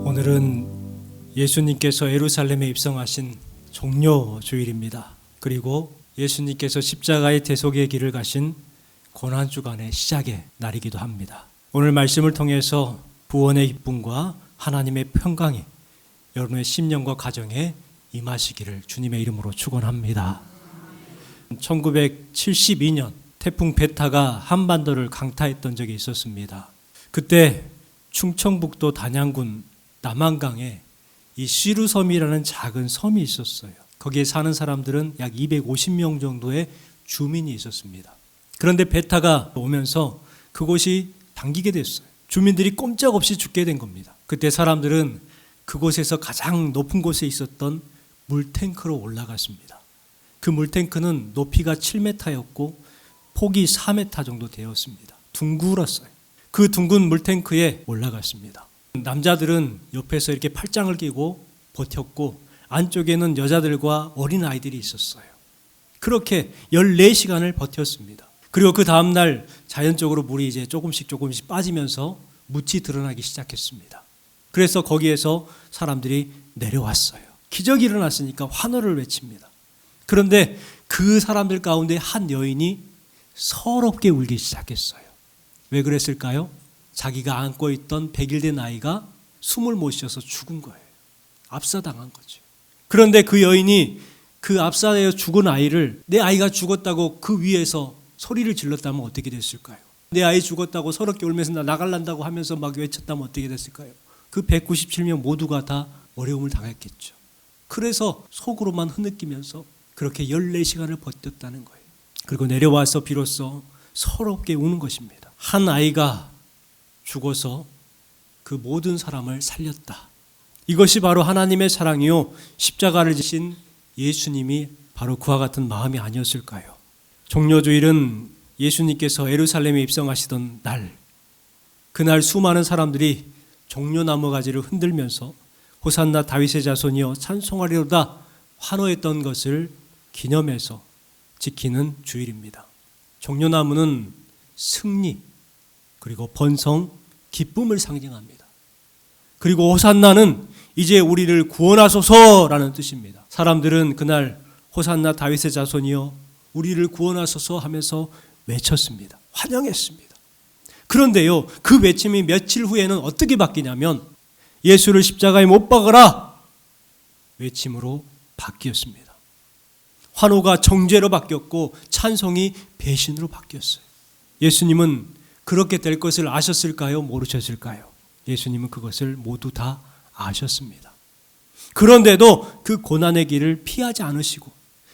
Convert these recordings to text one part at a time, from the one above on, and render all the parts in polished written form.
오늘은 예수님께서 예루살렘에 입성하신 종려 주일입니다. 그리고 예수님께서 십자가의 대속의 길을 가신 고난주간의 시작의 날이기도 합니다. 오늘 말씀을 통해서 구원의 기쁨과 하나님의 평강이 여러분의 심령과 가정에 임하시기를 주님의 이름으로 축원합니다. 1972년 태풍 베타가 한반도를 강타했던 적이 있었습니다. 그때 충청북도 단양군 남한강에 이 시루섬이라는 작은 섬이 있었어요. 거기에 사는 사람들은 약 250명 정도의 주민이 있었습니다. 그런데 베타가 오면서 그곳이 잠기게 됐어요. 주민들이 꼼짝없이 죽게 된 겁니다. 그때 사람들은 그곳에서 가장 높은 곳에 있었던 물탱크로 올라갔습니다. 그 물탱크는 높이가 7m였고 폭이 4m 정도 되었습니다. 둥글었어요. 그 둥근 물탱크에 올라갔습니다. 남자들은 옆에서 이렇게 팔짱을 끼고 버텼고 안쪽에는 여자들과 어린아이들이 있었어요. 그렇게 14시간을 버텼습니다. 그리고 그 다음날 자연적으로 물이 이제 조금씩 빠지면서 묻이 드러나기 시작했습니다. 그래서 거기에서 사람들이 내려왔어요. 기적이 일어났으니까 환호를 외칩니다. 그런데 그 사람들 가운데 한 여인이 서럽게 울기 시작했어요. 왜 그랬을까요? 자기가 안고 있던 100일 된 아이가 숨을 못 쉬어서 죽은 거예요. 압사당한 거죠. 그런데 그 여인이 그 압사되어 죽은 아이를 내 아이가 죽었다고 그 위에서 소리를 질렀다면 어떻게 됐을까요? 내 아이 죽었다고 서럽게 울면서 나 나갈란다고 하면서 막 외쳤다면 어떻게 됐을까요? 그 197명 모두가 다 어려움을 당했겠죠. 그래서 속으로만 흐느끼면서 그렇게 14시간을 버텼다는 거예요. 그리고 내려와서 비로소 서럽게 우는 것입니다. 한 아이가 죽어서 그 모든 사람을 살렸다. 이것이 바로 하나님의 사랑이요 십자가를 지신 예수님이 바로 그와 같은 마음이 아니었을까요? 종려주일은 예수님께서 예루살렘에 입성하시던 날, 그날 수많은 사람들이 종려나무 가지를 흔들면서 호산나 다윗의 자손이여 찬송하리로다 환호했던 것을 기념해서 지키는 주일입니다. 종려나무는 승리, 그리고 번성, 기쁨을 상징합니다. 그리고 호산나는 이제 우리를 구원하소서라는 뜻입니다. 사람들은 그날 호산나 다윗의 자손이여 우리를 구원하소서 하면서 외쳤습니다. 환영했습니다. 그런데요, 그 외침이 며칠 후에는 어떻게 바뀌냐면 예수를 십자가에 못 박아라 외침으로 바뀌었습니다. 환호가 정죄로 바뀌었고 찬송이 배신으로 바뀌었어요. 예수님은 그렇게 될 것을 아셨을까요? 모르셨을까요? 예수님은 그것을 모두 다 아셨습니다. 그런데도 그 고난의 길을 피하지 않으시고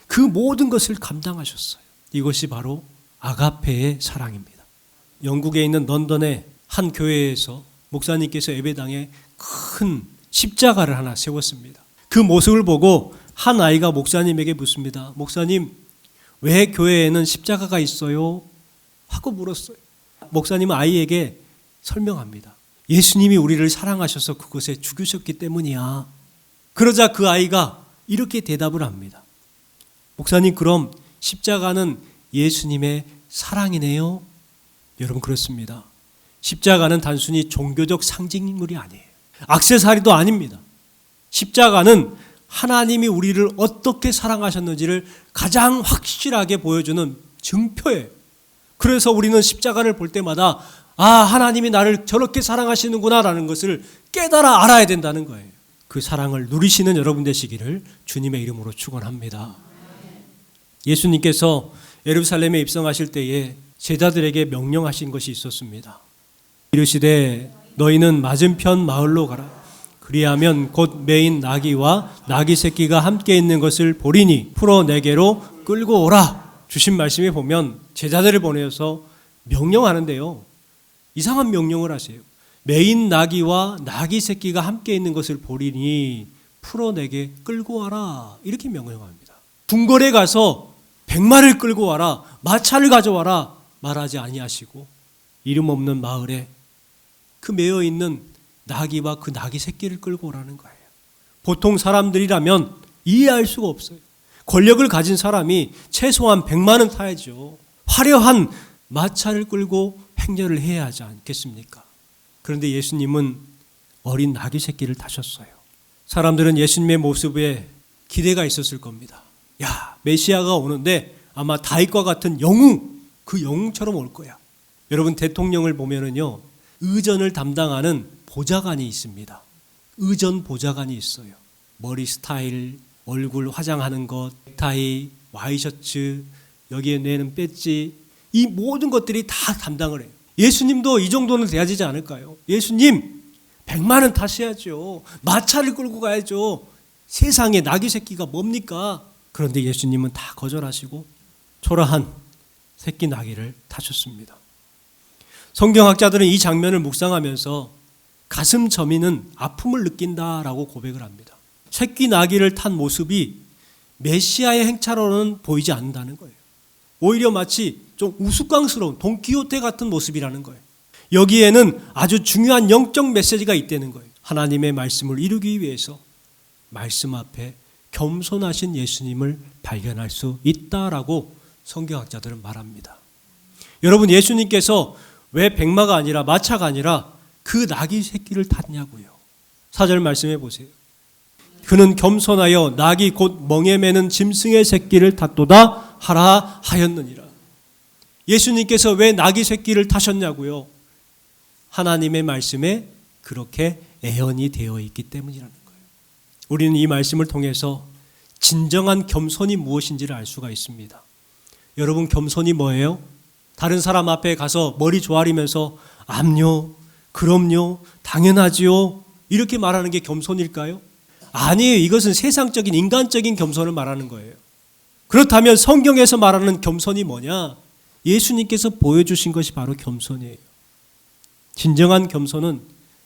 그 모든 것을 감당하셨어요. 이것이 바로 아가페의 사랑입니다. 영국에 있는 런던의 한 교회에서 목사님께서 예배당에 큰 십자가를 하나 세웠습니다. 그 모습을 보고 한 아이가 목사님에게 묻습니다. 목사님, 왜 교회에는 십자가가 있어요? 하고 물었어요. 목사님은 아이에게 설명합니다. 예수님이 우리를 사랑하셔서 그곳에 죽으셨기 때문이야. 그러자 그 아이가 이렇게 대답을 합니다. 목사님, 그럼 십자가는 예수님의 사랑이네요? 여러분, 그렇습니다. 십자가는 단순히 종교적 상징인물이 아니에요. 액세서리도 아닙니다. 십자가는 하나님이 우리를 어떻게 사랑하셨는지를 가장 확실하게 보여주는 증표예요. 그래서 우리는 십자가를 볼 때마다 하나님이 나를 저렇게 사랑하시는구나 라는 것을 깨달아 알아야 된다는 거예요. 그 사랑을 누리시는 여러분 되시기를 주님의 이름으로 축원합니다. 예수님께서 예루살렘에 입성하실 때에 제자들에게 명령하신 것이 있었습니다. 이르시되 너희는 맞은편 마을로 가라. 그리하면 곧 매인 나귀와 나귀 새끼가 함께 있는 것을 보리니 풀어 내게로 끌고 오라. 주신 말씀에 보면 제자들을 보내서 명령하는데요. 이상한 명령을 하세요. 매인 나귀와 나귀 새끼가 함께 있는 것을 보리니 풀어 내게 끌고 와라. 이렇게 명령합니다. 궁궐에 가서 백마를 끌고 와라. 마차를 가져와라. 말하지 아니하시고 이름 없는 마을에 그 매여 있는 나귀와 그 나귀 새끼를 끌고 오라는 거예요. 보통 사람들이라면 이해할 수가 없어요. 권력을 가진 사람이 최소한 100만은 타야죠. 화려한 마차를 끌고 행렬을 해야 하지 않겠습니까? 그런데 예수님은 어린 나귀 새끼를 타셨어요. 사람들은 예수님의 모습에 기대가 있었을 겁니다. 야, 메시아가 오는데 아마 다윗과 같은 영웅, 그 영웅처럼 올 거야. 여러분, 대통령을 보면은요, 의전을 담당하는 보좌관이 있습니다. 의전 보좌관이 있어요. 머리 스타일, 얼굴 화장하는 것, 넥타이, 와이셔츠, 여기에 내는 배지, 이 모든 것들이 다 담당을 해요. 예수님도 이 정도는 돼야 되지 않을까요? 예수님 100만은 타셔야죠. 마차를 끌고 가야죠. 세상에 나귀 새끼가 뭡니까? 그런데 예수님은 다 거절하시고 초라한 새끼 나귀를 타셨습니다. 성경학자들은 이 장면을 묵상하면서 가슴 저미는 아픔을 느낀다라고 고백을 합니다. 새끼 나귀를 탄 모습이 메시아의 행차로는 보이지 않는다는 거예요. 오히려 마치 좀 우스꽝스러운 돈키호테 같은 모습이라는 거예요. 여기에는 아주 중요한 영적 메시지가 있다는 거예요. 하나님의 말씀을 이루기 위해서 말씀 앞에 겸손하신 예수님을 발견할 수 있다라고 성경학자들은 말합니다. 여러분, 예수님께서 왜 백마가 아니라 마차가 아니라 그 나귀 새끼를 탔냐고요. 4절 말씀해 보세요. 그는 겸손하여 나귀 곧 멍에 매는 짐승의 새끼를 탔도다 하라 하였느니라. 예수님께서 왜 나귀 새끼를 타셨냐고요. 하나님의 말씀에 그렇게 애언이 되어 있기 때문이라는 거예요. 우리는 이 말씀을 통해서 진정한 겸손이 무엇인지를 알 수가 있습니다. 여러분, 겸손이 뭐예요? 다른 사람 앞에 가서 머리 조아리면서 암요, 그럼요, 당연하지요 이렇게 말하는 게 겸손일까요? 아니에요. 이것은 세상적인 인간적인 겸손을 말하는 거예요. 그렇다면 성경에서 말하는 겸손이 뭐냐? 예수님께서 보여주신 것이 바로 겸손이에요. 진정한 겸손은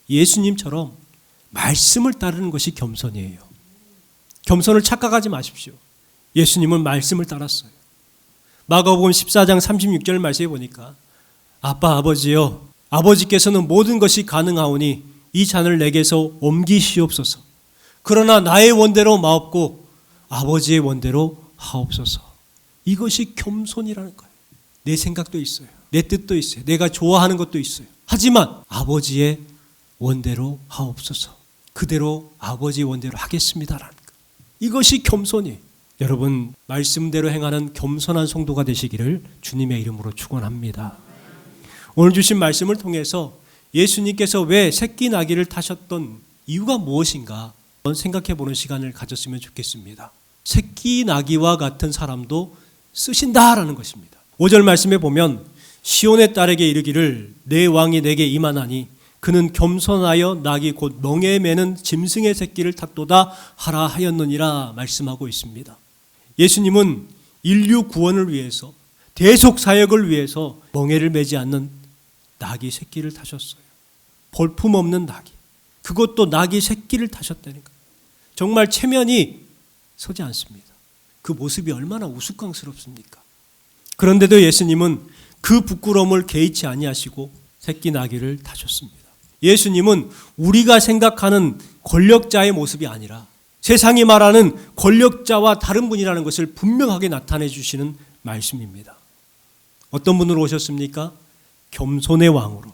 예수님처럼 말씀을 따르는 것이 겸손이에요. 겸손을 착각하지 마십시오. 예수님은 말씀을 따랐어요. 마가복음 14장 36절 말씀에 보니까 아빠 아버지여, 아버지께서는 모든 것이 가능하오니 이 잔을 내게서 옮기시옵소서. 그러나 나의 원대로 마옵고 아버지의 원대로 하옵소서. 이것이 겸손이라는 거예요. 내 생각도 있어요. 내 뜻도 있어요. 내가 좋아하는 것도 있어요. 하지만 아버지의 원대로 하옵소서. 그대로 아버지 원대로 하겠습니다라는 거. 이것이 겸손이에요. 여러분, 말씀대로 행하는 겸손한 성도가 되시기를 주님의 이름으로 축원합니다. 오늘 주신 말씀을 통해서 예수님께서 왜 새끼 나귀를 타셨던 이유가 무엇인가 생각해 보는 시간을 가졌으면 좋겠습니다. 새끼 나귀와 같은 사람도 쓰신다라는 것입니다. 5절 말씀에 보면 시온의 딸에게 이르기를 내 왕이 내게 임하나니 그는 겸손하여 나귀 곧 멍에 매는 짐승의 새끼를 탔도다 하라 하였느니라 말씀하고 있습니다. 예수님은 인류 구원을 위해서 대속 사역을 위해서 멍에를 매지 않는 나귀 새끼를 타셨어요. 볼품없는 나귀. 그것도 나귀 새끼를 타셨다는 거예요. 정말 체면이 서지 않습니다. 그 모습이 얼마나 우스꽝스럽습니까? 그런데도 예수님은 그 부끄러움을 개의치 아니하시고 새끼 나귀를 타셨습니다. 예수님은 우리가 생각하는 권력자의 모습이 아니라 세상이 말하는 권력자와 다른 분이라는 것을 분명하게 나타내 주시는 말씀입니다. 어떤 분으로 오셨습니까? 겸손의 왕으로,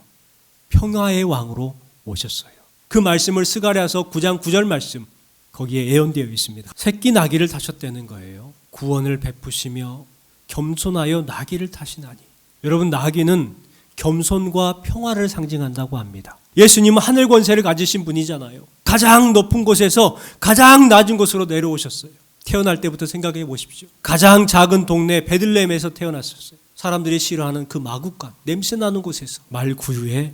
평화의 왕으로 오셨어요. 그 말씀을 스가랴서 9장 9절 말씀 거기에 예언되어 있습니다. 새끼 나귀를 타셨다는 거예요. 구원을 베푸시며 겸손하여 나귀를 타시나니. 여러분, 나귀는 겸손과 평화를 상징한다고 합니다. 예수님은 하늘 권세를 가지신 분이잖아요. 가장 높은 곳에서 가장 낮은 곳으로 내려오셨어요. 태어날 때부터 생각해 보십시오. 가장 작은 동네 베들레헴에서 태어났었어요. 사람들이 싫어하는 그 마구간, 냄새 나는 곳에서 말구유에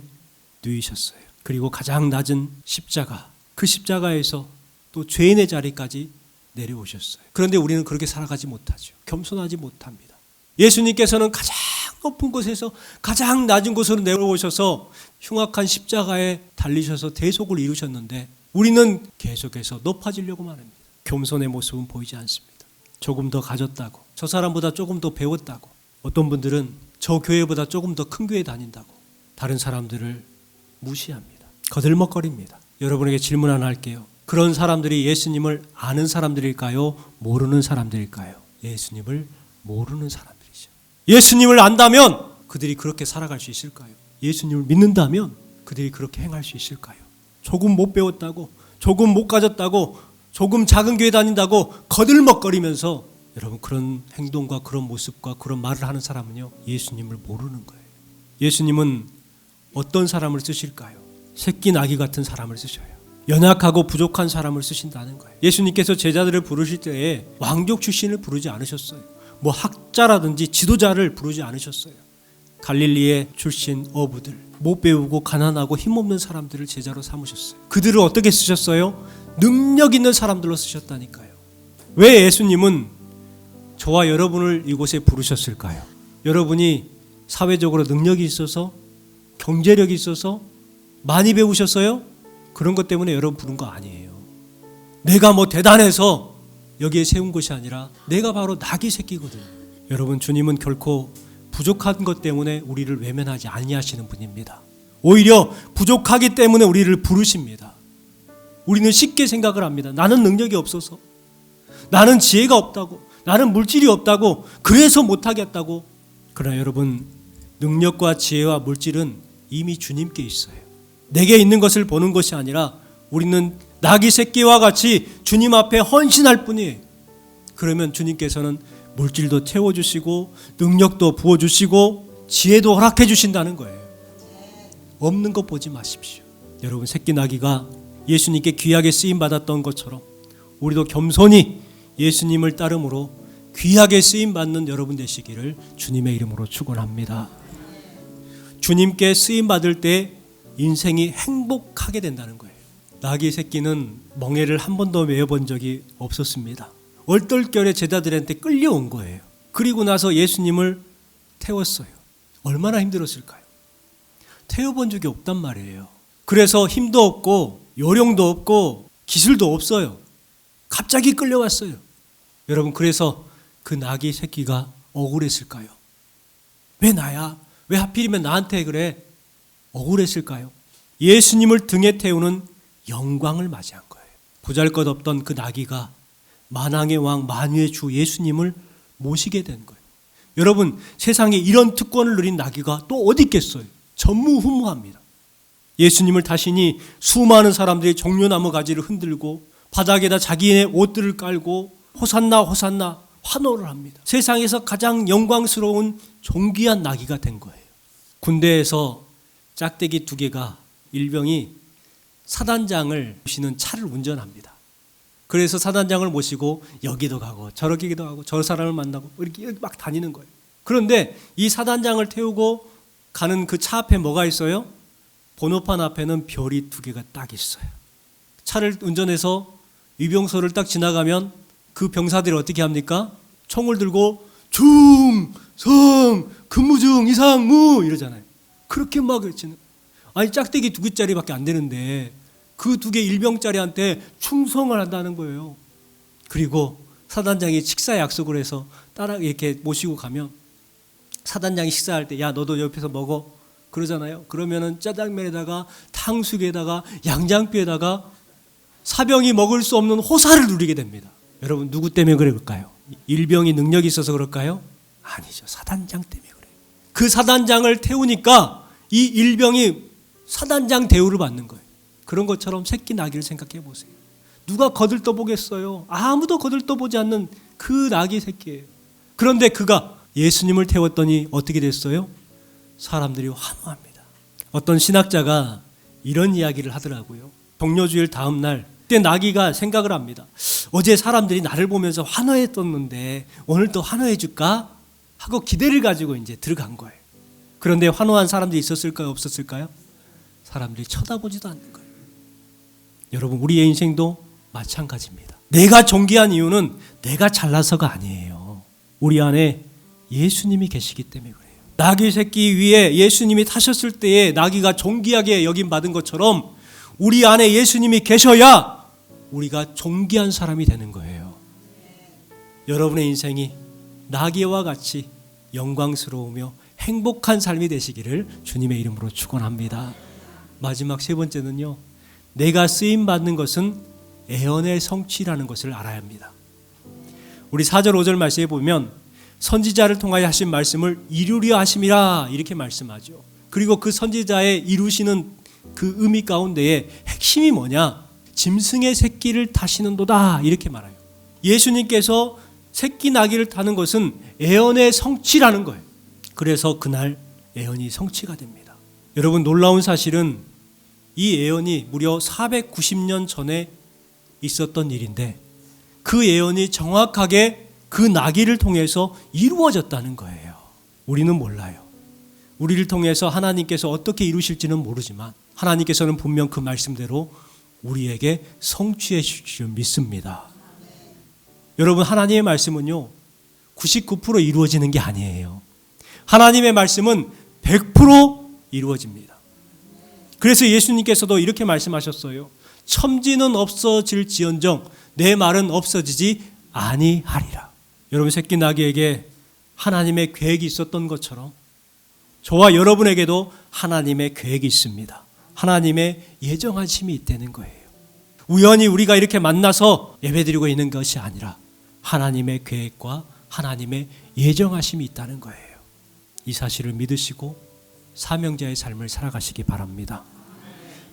누이셨어요. 그리고 가장 낮은 십자가, 그 십자가에서 또 죄인의 자리까지 내려오셨어요. 그런데 우리는 그렇게 살아가지 못하죠. 겸손하지 못합니다. 예수님께서는 가장 높은 곳에서 가장 낮은 곳으로 내려오셔서 흉악한 십자가에 달리셔서 대속을 이루셨는데 우리는 계속해서 높아지려고만 합니다. 겸손의 모습은 보이지 않습니다. 조금 더 가졌다고, 저 사람보다 조금 더 배웠다고, 어떤 분들은 저 교회보다 조금 더 큰 교회 다닌다고 다른 사람들을 무시합니다. 거들먹거립니다. 여러분에게 질문 하나 할게요. 그런 사람들이 예수님을 아는 사람들일까요? 모르는 사람들일까요? 예수님을 모르는 사람들이죠. 예수님을 안다면 그들이 그렇게 살아갈 수 있을까요? 예수님을 믿는다면 그들이 그렇게 행할 수 있을까요? 조금 못 배웠다고, 조금 못 가졌다고, 조금 작은 교회 다닌다고 거들먹거리면서 여러분 그런 행동과 그런 모습과 그런 말을 하는 사람은요, 예수님을 모르는 거예요. 예수님은 어떤 사람을 쓰실까요? 새끼 나귀 같은 사람을 쓰셔요. 연약하고 부족한 사람을 쓰신다는 거예요. 예수님께서 제자들을 부르실 때에 왕족 출신을 부르지 않으셨어요. 뭐 학자라든지 지도자를 부르지 않으셨어요. 갈릴리의 출신 어부들, 못 배우고 가난하고 힘없는 사람들을 제자로 삼으셨어요. 그들을 어떻게 쓰셨어요? 능력 있는 사람들로 쓰셨다니까요. 왜 예수님은 저와 여러분을 이곳에 부르셨을까요? 여러분이 사회적으로 능력이 있어서, 경제력이 있어서, 많이 배우셨어요? 그런 것 때문에 여러분 부른 거 아니에요. 내가 뭐 대단해서 여기에 세운 것이 아니라 내가 바로 나귀 새끼거든요. 여러분, 주님은 결코 부족한 것 때문에 우리를 외면하지 아니하시는 분입니다. 오히려 부족하기 때문에 우리를 부르십니다. 우리는 쉽게 생각을 합니다. 나는 능력이 없어서, 나는 지혜가 없다고, 나는 물질이 없다고, 그래서 못하겠다고. 그러나 여러분, 능력과 지혜와 물질은 이미 주님께 있어요. 내게 있는 것을 보는 것이 아니라 우리는 나귀 새끼와 같이 주님 앞에 헌신할 뿐이에요. 그러면 주님께서는 물질도 채워주시고 능력도 부어주시고 지혜도 허락해 주신다는 거예요. 없는 것 보지 마십시오. 여러분, 새끼 나귀가 예수님께 귀하게 쓰임받았던 것처럼 우리도 겸손히 예수님을 따름으로 귀하게 쓰임받는 여러분 되시기를 주님의 이름으로 축원합니다. 주님께 쓰임받을 때 인생이 행복하게 된다는 거예요. 나귀 새끼는 멍에를 한 번도 메어본 적이 없었습니다. 얼떨결에 제자들한테 끌려온 거예요. 그리고 나서 예수님을 태웠어요. 얼마나 힘들었을까요? 태워본 적이 없단 말이에요. 그래서 힘도 없고 요령도 없고 기술도 없어요. 갑자기 끌려왔어요. 여러분, 그래서 그 나귀 새끼가 억울했을까요? 왜 나야? 왜 하필이면 나한테 그래? 억울했을까요? 예수님을 등에 태우는 영광을 맞이한 거예요. 보잘것없던 그 나귀가 만왕의 왕 만유의 주 예수님을 모시게 된 거예요. 여러분, 세상에 이런 특권을 누린 나귀가 또 어디 있겠어요? 전무후무합니다. 예수님을 타시니 수많은 사람들이 종려나무 가지를 흔들고 바닥에다 자기의 옷들을 깔고 호산나 호산나 환호를 합니다. 세상에서 가장 영광스러운 존귀한 나귀가 된 거예요. 군대에서 짝대기 2개가 일병이 사단장을 모시는 차를 운전합니다. 그래서 사단장을 모시고 여기도 가고 저기도 가고 저 사람을 만나고 이렇게 막 다니는 거예요. 그런데 이 사단장을 태우고 가는 그 차 앞에 뭐가 있어요? 번호판 앞에는 별이 2개가 딱 있어요. 차를 운전해서 위병소를 딱 지나가면 그 병사들이 어떻게 합니까? 총을 들고 중, 성, 근무 중, 이상, 무 이러잖아요. 그렇게 막 외치는. 아니, 짝대기 2개짜리밖에 안 되는데 그 2개 일병짜리한테 충성을 한다는 거예요. 그리고 사단장이 식사 약속을 해서 따라 이렇게 모시고 가면 사단장이 식사할 때 야, 너도 옆에서 먹어 그러잖아요. 그러면은 짜장면에다가 탕수육에다가 양장피에다가 사병이 먹을 수 없는 호사를 누리게 됩니다. 여러분, 누구 때문에 그럴까요? 일병이 능력이 있어서 그럴까요? 아니죠. 사단장 때문에 그래요. 그 사단장을 태우니까 이 일병이 사단장 대우를 받는 거예요. 그런 것처럼 새끼 나귀를 생각해 보세요. 누가 거들떠보겠어요? 아무도 거들떠보지 않는 그 나귀 새끼예요. 그런데 그가 예수님을 태웠더니 어떻게 됐어요? 사람들이 환호합니다. 어떤 신학자가 이런 이야기를 하더라고요. 종려주일 다음 날 그때 나귀가 생각을 합니다. 어제 사람들이 나를 보면서 환호했었는데 오늘 또 환호해 줄까? 하고 기대를 가지고 이제 들어간 거예요. 그런데 환호한 사람들이 있었을까요? 없었을까요? 사람들이 쳐다보지도 않는 거예요. 여러분, 우리의 인생도 마찬가지입니다. 내가 존귀한 이유는 내가 잘나서가 아니에요. 우리 안에 예수님이 계시기 때문에 그래요. 나귀 새끼 위에 예수님이 타셨을 때에 나귀가 존귀하게 여김받은 것처럼 우리 안에 예수님이 계셔야 우리가 존귀한 사람이 되는 거예요. 여러분의 인생이 나귀와 같이 영광스러우며 행복한 삶이 되시기를 주님의 이름으로 축원합니다. 마지막 3번째는요. 내가 쓰임받는 것은 애언의 성취라는 것을 알아야 합니다. 우리 4절 5절 말씀에 보면 선지자를 통하여 하신 말씀을 이루려 하심이라 이렇게 말씀하죠. 그리고 그 선지자의 이루시는 그 의미 가운데에 핵심이 뭐냐? 짐승의 새끼를 타시는도다 이렇게 말해요. 예수님께서 새끼 나귀를 타는 것은 예언의 성취라는 거예요. 그래서 그날 예언이 성취가 됩니다. 여러분, 놀라운 사실은 이 예언이 무려 490년 전에 있었던 일인데 그 예언이 정확하게 그 나귀를 통해서 이루어졌다는 거예요. 우리는 몰라요. 우리를 통해서 하나님께서 어떻게 이루실지는 모르지만 하나님께서는 분명 그 말씀대로 우리에게 성취해 주실 줄 믿습니다. 여러분, 하나님의 말씀은요 99% 이루어지는 게 아니에요. 하나님의 말씀은 100% 이루어집니다. 그래서 예수님께서도 이렇게 말씀하셨어요. 첨지는 없어질지언정 내 말은 없어지지 아니하리라. 여러분, 새끼 나귀에게 하나님의 계획이 있었던 것처럼 저와 여러분에게도 하나님의 계획이 있습니다. 하나님의 예정하심이 있다는 거예요. 우연히 우리가 이렇게 만나서 예배드리고 있는 것이 아니라 하나님의 계획과 하나님의 예정하심이 있다는 거예요. 이 사실을 믿으시고 사명자의 삶을 살아가시기 바랍니다.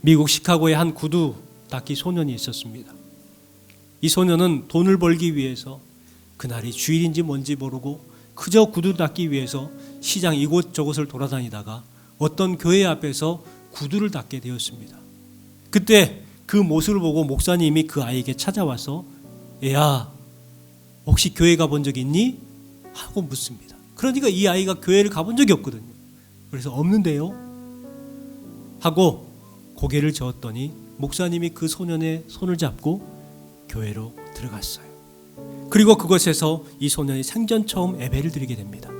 미국 시카고에 한 구두 닦기 소년이 있었습니다. 이 소년은 돈을 벌기 위해서 그날이 주일인지 뭔지 모르고 그저 구두 닦기 위해서 시장 이곳저곳을 돌아다니다가 어떤 교회 앞에서 구두를 닦게 되었습니다. 그때 그 모습을 보고 목사님이 그 아이에게 찾아와서 얘야, 혹시 교회 가본 적 있니? 하고 묻습니다. 그러니까 이 아이가 교회를 가본 적이 없거든요. 그래서 없는데요? 하고 고개를 저었더니 목사님이 그 소년의 손을 잡고 교회로 들어갔어요. 그리고 그곳에서 이 소년이 생전 처음 예배를 드리게 됩니다.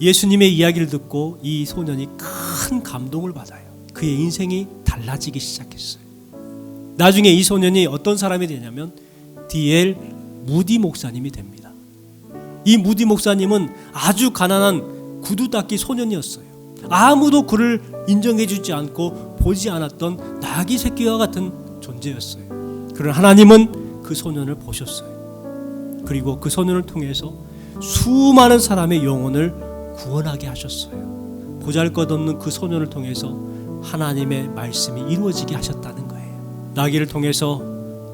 예수님의 이야기를 듣고 이 소년이 큰 감동을 받아요. 그의 인생이 달라지기 시작했어요. 나중에 이 소년이 어떤 사람이 되냐면 D.L. 무디 목사님이 됩니다. 이 무디 목사님은 아주 가난한 구두 닦기 소년이었어요. 아무도 그를 인정해 주지 않고 보지 않았던 나귀 새끼와 같은 존재였어요. 그러나 하나님은 그 소년을 보셨어요. 그리고 그 소년을 통해서 수많은 사람의 영혼을 구원하게 하셨어요. 보잘것없는 그 소년을 통해서 하나님의 말씀이 이루어지게 하셨다는 거예요. 나귀를 통해서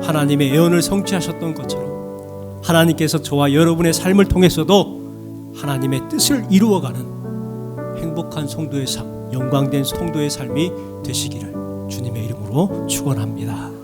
하나님의 예언을 성취하셨던 것처럼 하나님께서 저와 여러분의 삶을 통해서도 하나님의 뜻을 이루어가는 행복한 성도의 삶, 영광된 성도의 삶이 되시기를 주님의 이름으로 축원합니다.